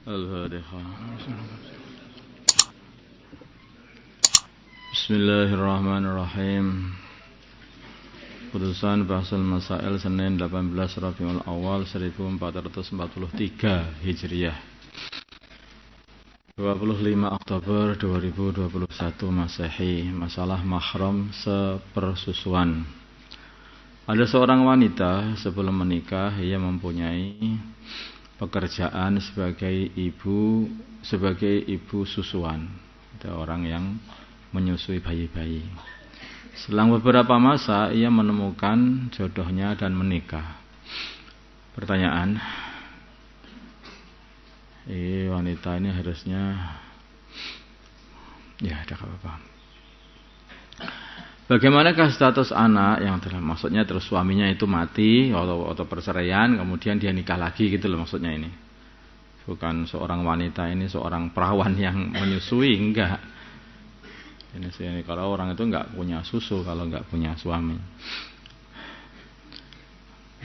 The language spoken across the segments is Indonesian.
Al-Fatihah. Bismillahirrahmanirrahim. Putusan Bahsul Masail Senin 18 Rabiul Awal 1443 Hijriah, 25 Oktober 2021 Masehi. Masalah mahram sepersusuan. Ada seorang wanita sebelum menikah, ia mempunyai pekerjaan sebagai ibu susuan. Ada orang yang menyusui bayi-bayi. Selang beberapa masa ia menemukan jodohnya dan menikah. Pertanyaan, wanita ini harusnya ada apa-apa. Bagaimanakah status anak yang maksudnya terus suaminya itu mati atau perceraian, kemudian dia nikah lagi gitu loh maksudnya ini. Bukan seorang wanita ini seorang perawan yang menyusui, enggak. Ini kalau orang itu enggak punya susu kalau enggak punya suami.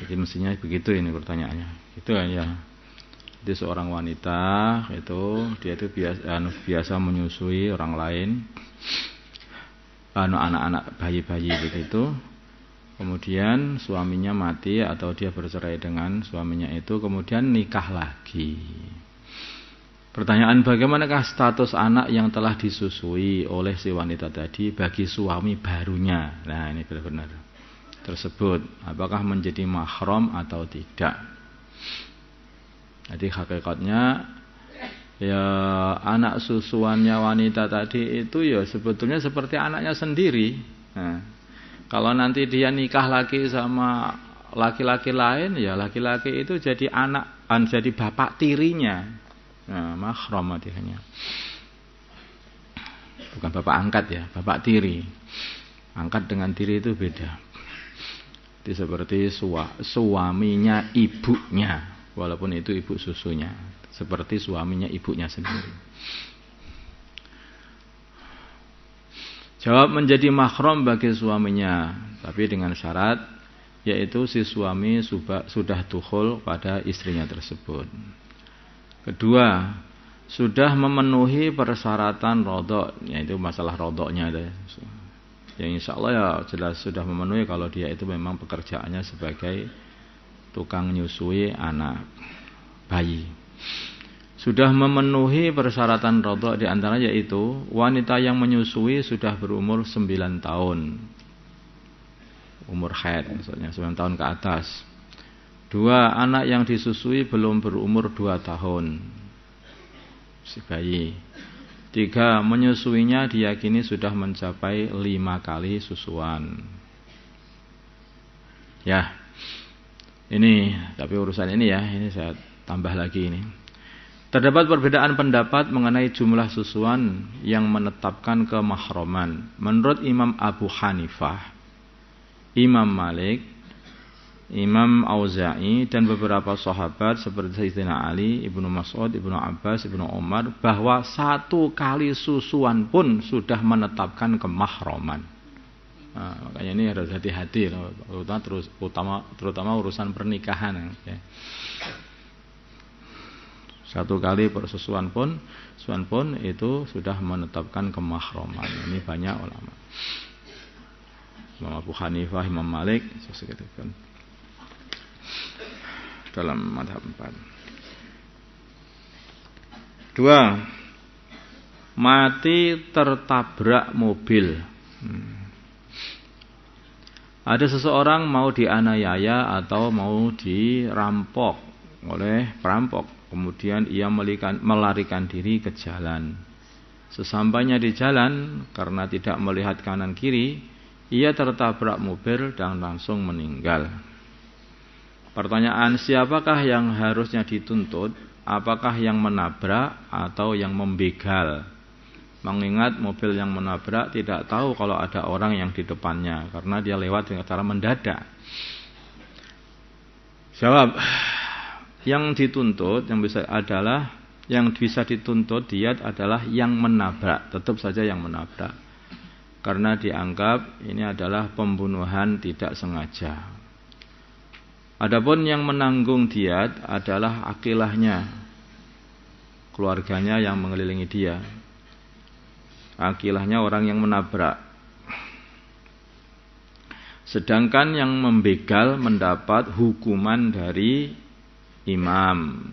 Jadi mestinya begitu ini pertanyaannya. Gitu kan ya. Jadi seorang wanita itu dia itu biasa menyusui orang lain. Anak-anak bayi-bayi begitu. Kemudian suaminya mati atau dia bercerai dengan suaminya itu, kemudian nikah lagi. Pertanyaan, bagaimanakah status anak yang telah disusui oleh si wanita tadi bagi suami barunya? Nah, ini benar-benar tersebut. Apakah menjadi mahram atau tidak? Jadi hakikatnya ya anak susuannya wanita tadi itu ya sebetulnya seperti anaknya sendiri. Nah, kalau nanti dia nikah lagi sama laki-laki lain, ya laki-laki itu jadi jadi bapak tirinya. Nah, mahram artinya. Bukan bapak angkat ya, bapak tiri. Angkat dengan tiri itu beda. Jadi seperti suaminya ibunya, walaupun itu ibu susunya. Seperti suaminya ibunya sendiri. Jawab, menjadi mahram bagi suaminya, tapi dengan syarat, yaitu si suami sudah dukhul pada istrinya tersebut. Kedua, sudah memenuhi persyaratan rodok, yaitu masalah rodoknya. Yang insya Allah ya jelas sudah memenuhi kalau dia itu memang pekerjaannya sebagai tukang nyusui anak bayi. Sudah memenuhi persyaratan rodok, diantaranya yaitu wanita yang menyusui sudah berumur 9 tahun. Umur haid maksudnya 9 tahun ke atas. 2, anak yang disusui belum berumur 2 tahun, si bayi. 3, menyusuinya diyakini sudah mencapai 5 kali susuan. Ya, ini tapi urusan ini ya, ini saya tambah lagi ini. Terdapat perbedaan pendapat mengenai jumlah susuan yang menetapkan kemahraman. Menurut Imam Abu Hanifah, Imam Malik, Imam Auza'i dan beberapa sahabat seperti Sayyidina Ali, Ibnu Mas'ud, Ibnu Abbas, Ibnu Umar, bahwa 1 kali susuan pun sudah menetapkan kemahraman. Nah, makanya ini harus hati-hati, terutama urusan pernikahan. Ya. 1 kali persusuan pun itu sudah menetapkan kemahraman. Ini banyak ulama. Imam Abu Hanifah, Imam Malik, sesekitakan dalam mazhab 4. 2, mati tertabrak mobil. Ada seseorang mau dianiaya atau mau dirampok oleh perampok. Kemudian ia melarikan diri ke jalan. Sesampainya di jalan, karena tidak melihat kanan kiri, ia tertabrak mobil dan langsung meninggal. Pertanyaan, siapakah yang harusnya dituntut? Apakah yang menabrak atau yang membegal? Mengingat mobil yang menabrak tidak tahu kalau ada orang yang di depannya, karena dia lewat dengan cara mendadak. Jawab, yang dituntut yang bisa dituntut diat adalah yang menabrak, tetap saja yang menabrak. Karena dianggap ini adalah pembunuhan tidak sengaja. Adapun yang menanggung diat adalah akilahnya. keluarganya yang mengelilingi dia. Akilahnya orang yang menabrak. Sedangkan yang membegal mendapat hukuman dari imam.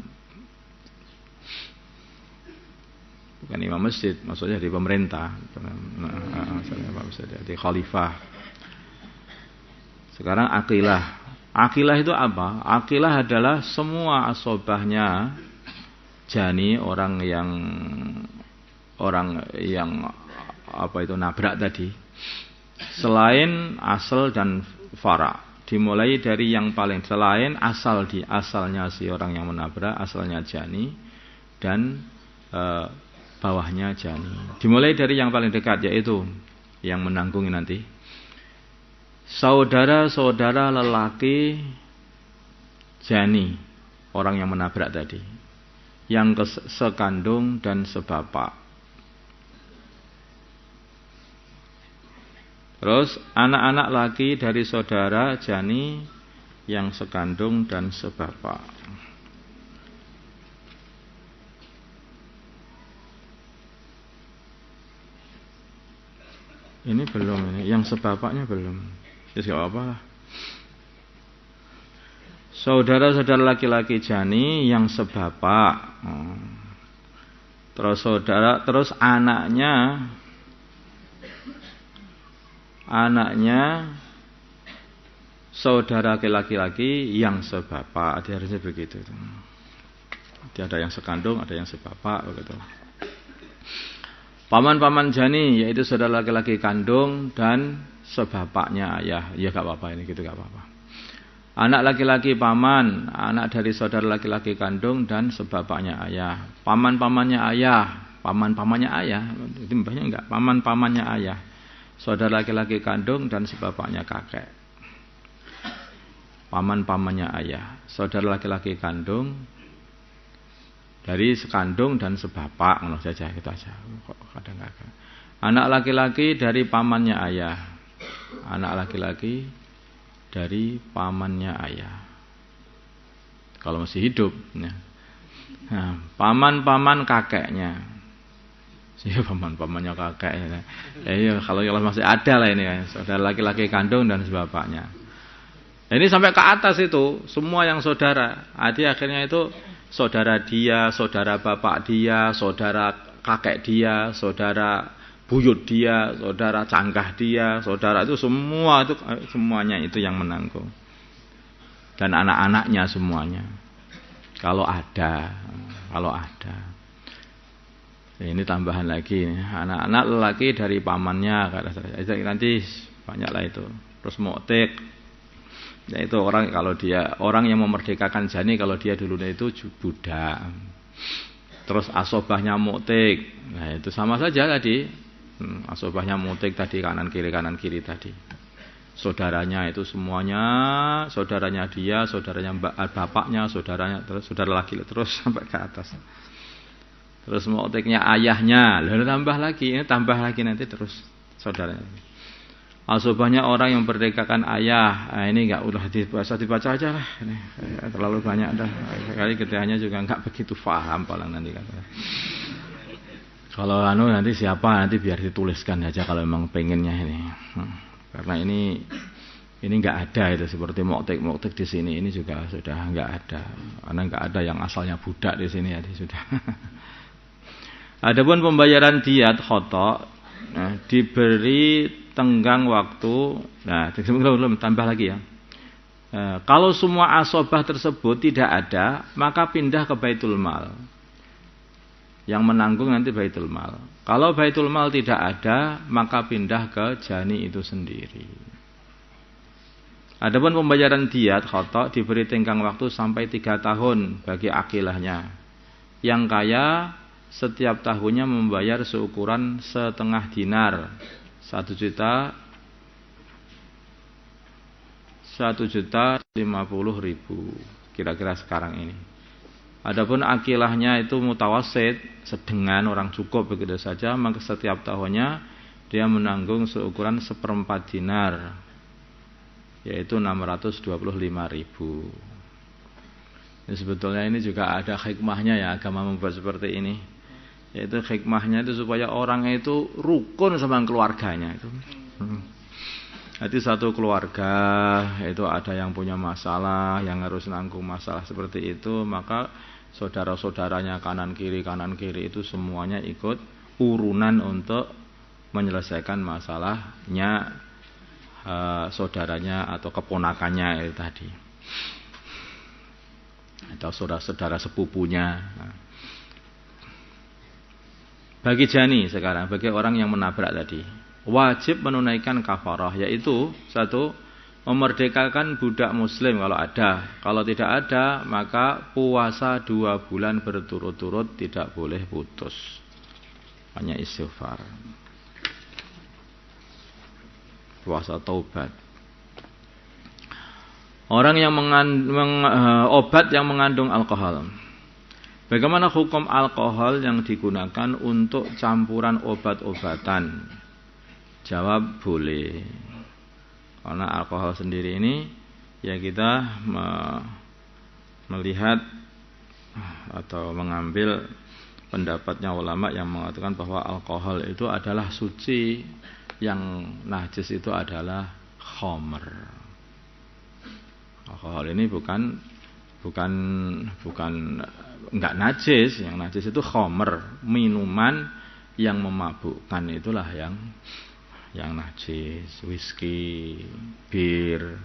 Bukan imam masjid, maksudnya dari pemerintah. Dari khalifah. Sekarang akilah. Akilah itu apa? Akilah adalah semua asobahnya jani, orang yang apa itu nabrak tadi. Selain asal dan fara. Dimulai dari yang paling selain asalnya si orang yang menabrak, asalnya jani, dan bawahnya jani. Dimulai dari yang paling dekat, yaitu yang menanggung nanti. Saudara-saudara lelaki jani, orang yang menabrak tadi, yang sekandung dan sebapak. Terus anak-anak laki dari saudara jani yang sekandung dan sebapak. Ini belum, ini yang sebapaknya belum. Ya enggak apa-apa lah. Saudara-saudara laki-laki jani yang sebapak. Terus anaknya saudara laki-laki yang sebapak. Dia harusnya begitu. Dia ada yang sekandung, ada yang sebapak begitu. Paman-paman jani yaitu saudara laki-laki kandung dan sebapaknya ayah. Ya enggak apa-apa ini, gitu enggak apa-apa. Anak laki-laki paman, anak dari saudara laki-laki kandung dan sebapaknya ayah. Paman-pamannya ayah, paman-pamannya ayah. Itu mbahnya enggak, paman-pamannya ayah. Saudara laki-laki kandung dan sebapaknya kakek. Paman-pamannya ayah, saudara laki-laki kandung dari sekandung dan sebapak, ngono saja gitu aja. Kok kadang-kadang. Anak laki-laki dari pamannya ayah. Anak laki-laki dari pamannya ayah. Kalau masih hidup, ya. Nah, paman-paman kakeknya. Siapa paman-pamannya kakeknya? Iya, kalau masih ada lah ini, saudara laki-laki kandung dan sebapaknya. Ini sampai ke atas itu, semua yang saudara. Akhirnya itu saudara dia, saudara bapak dia, saudara kakek dia, saudara buyut dia, saudara canggah dia, saudara itu semuanya itu yang menanggung. Dan anak-anaknya semuanya. Kalau ada. Ini tambahan lagi, anak-anak lelaki dari pamannya, nanti banyaklah itu. Terus mu'tik, yaitu orang yang memerdekakan jani kalau dia dulunya itu budak. Terus asobahnya mu'tik, nah itu sama saja tadi. Asobahnya mu'tik tadi, kanan kiri tadi. Saudaranya itu semuanya, saudaranya dia, saudaranya bapaknya, saudaranya, terus saudara laki terus sampai ke atas. Terus mu'tiknya ayahnya, lalu tambah lagi nanti terus saudaranya. Asobahnya orang yang merdekakan ayah. Nah, ini enggak udah dibaca aja lah. Ini terlalu banyak dah. Sekali ketiganya juga enggak begitu paham paling nanti katanya. Kalau nanti siapa nanti biar dituliskan aja kalau memang pengennya ini. Karena ini enggak ada itu seperti mu'tik di sini, ini juga sudah enggak ada. Karena enggak ada yang asalnya budak di sini ya sudah. Adapun pembayaran diat khata, diberi tenggang waktu. Nah, belum tambah lagi ya. Kalau semua asobah tersebut tidak ada, maka pindah ke Baitul Mal. Yang menanggung nanti Baitul Mal. Kalau Baitul Mal tidak ada, maka pindah ke jani itu sendiri. Adapun pembayaran diat khata diberi tenggang waktu sampai 3 tahun bagi akilahnya. Yang kaya setiap tahunnya membayar seukuran setengah dinar, 1.050.000 kira-kira sekarang ini. Adapun akilahnya itu mutawasid, sedengan orang cukup begitu saja, maka setiap tahunnya dia menanggung seukuran 1/4 dinar, yaitu 625.000. Sebetulnya ini juga ada hikmahnya ya, agama membuat seperti ini. Yaitu hikmahnya itu supaya orang itu rukun sama keluarganya itu. Jadi satu keluarga itu ada yang punya masalah, yang harus nanggung masalah seperti itu, maka saudara-saudaranya kanan kiri itu semuanya ikut urunan untuk menyelesaikan masalahnya saudaranya atau keponakannya itu tadi, atau saudara-saudara sepupunya. Bagi jani sekarang, bagi orang yang menabrak tadi, wajib menunaikan kafarah, yaitu satu, memerdekakan budak muslim kalau ada. Kalau tidak ada, maka puasa 2 bulan berturut-turut, tidak boleh putus, hanya istighfar, puasa taubat. Orang yang obat yang mengandung alkohol. Bagaimana hukum alkohol yang digunakan untuk campuran obat-obatan? Jawab boleh. Karena alkohol sendiri ini ya kita melihat atau mengambil pendapatnya ulama yang mengatakan bahwa alkohol itu adalah suci, yang najis itu adalah khamr. Alkohol ini bukan enggak najis, yang najis itu khamr, minuman yang memabukkan itulah yang najis, whisky, bir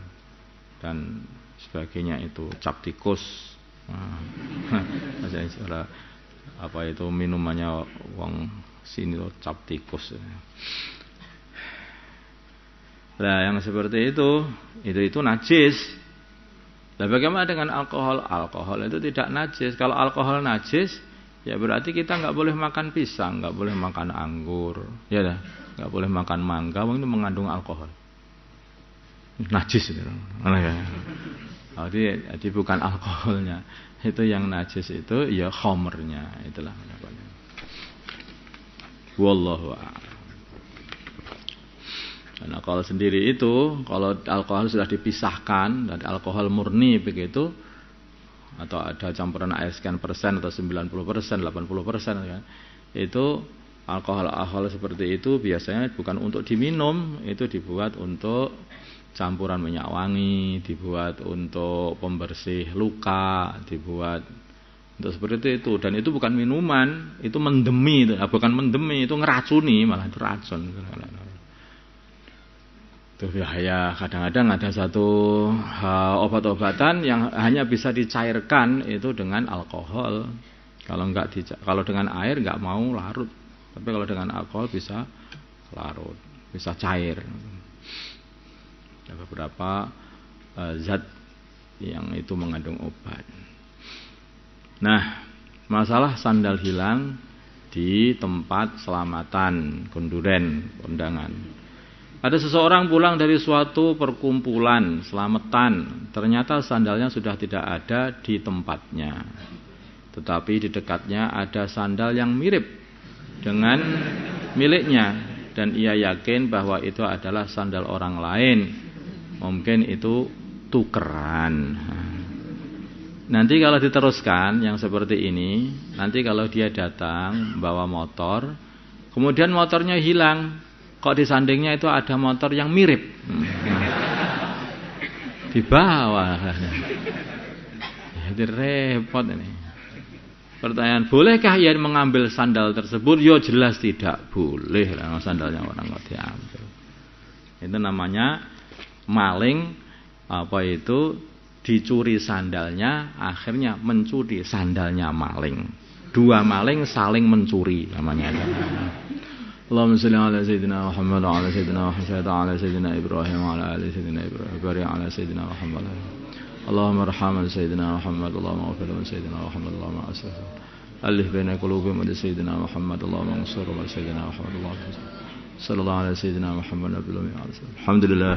dan sebagainya itu, cap tikus. Apa itu minumannya wong sini loh, cap tikus. Nah, yang seperti itu najis. Nah, bagaimana dengan alkohol? Alkohol itu tidak najis. Kalau alkohol najis, ya berarti kita nggak boleh makan pisang, nggak boleh makan anggur, ya dah, nggak boleh makan mangga, itu mengandung alkohol. Najis itu. Jadi bukan alkoholnya, itu yang najis itu ya khamrnya, itulah namanya. Wallahu a'lam. Dan alkohol sendiri itu, kalau alkohol sudah dipisahkan dari alkohol murni begitu, atau ada campuran air sekian persen atau 90%, 80% kan, itu alkohol seperti itu biasanya bukan untuk diminum, itu dibuat untuk campuran minyak wangi, dibuat untuk pembersih luka, dibuat untuk seperti itu. Dan itu bukan minuman, itu mendemi, bukan mendemi, itu ngeracuni, malah itu racun. Itu bahaya. Kadang-kadang ada satu obat-obatan yang hanya bisa dicairkan itu dengan alkohol. Kalau dengan air nggak mau larut, tapi kalau dengan alkohol bisa larut, bisa cair. Ada beberapa zat yang itu mengandung obat. Nah, masalah sandal hilang di tempat selamatan, konduren, kondangan. Ada seseorang pulang dari suatu perkumpulan selamatan, ternyata sandalnya sudah tidak ada di tempatnya, tetapi di dekatnya ada sandal yang mirip dengan miliknya, dan ia yakin bahwa itu adalah sandal orang lain. Mungkin itu tukeran. Nanti kalau diteruskan yang seperti ini, nanti kalau dia datang bawa motor, kemudian motornya hilang, kok di sandingnya itu ada motor yang mirip, di bawah. Jadi repot ini. Pertanyaan, bolehkah ia mengambil sandal tersebut? Ya jelas tidak boleh, sandalnya orang kok diambil. Itu namanya maling, dicuri sandalnya, akhirnya mencuri sandalnya maling. Dua maling saling mencuri namanya. Allahumma shalli ala sayyidina Muhammad wa ala sayyidina Muhammad wa ala sayyidina Ibrahim wa ala ali sayyidina Ibrahim wa ala sayyidina Muhammad. Allahumma arham sayyidina Muhammad, Allahumma ighfir li sayyidina Muhammad, Allahumma asih alif baina qulubihim wa sayyidina Muhammad, Allahumma ansur wa sayyidina Muhammad, Allahumma sallallahu ala sayyidina Muhammad nabiyil ummi. Alhamdulillah.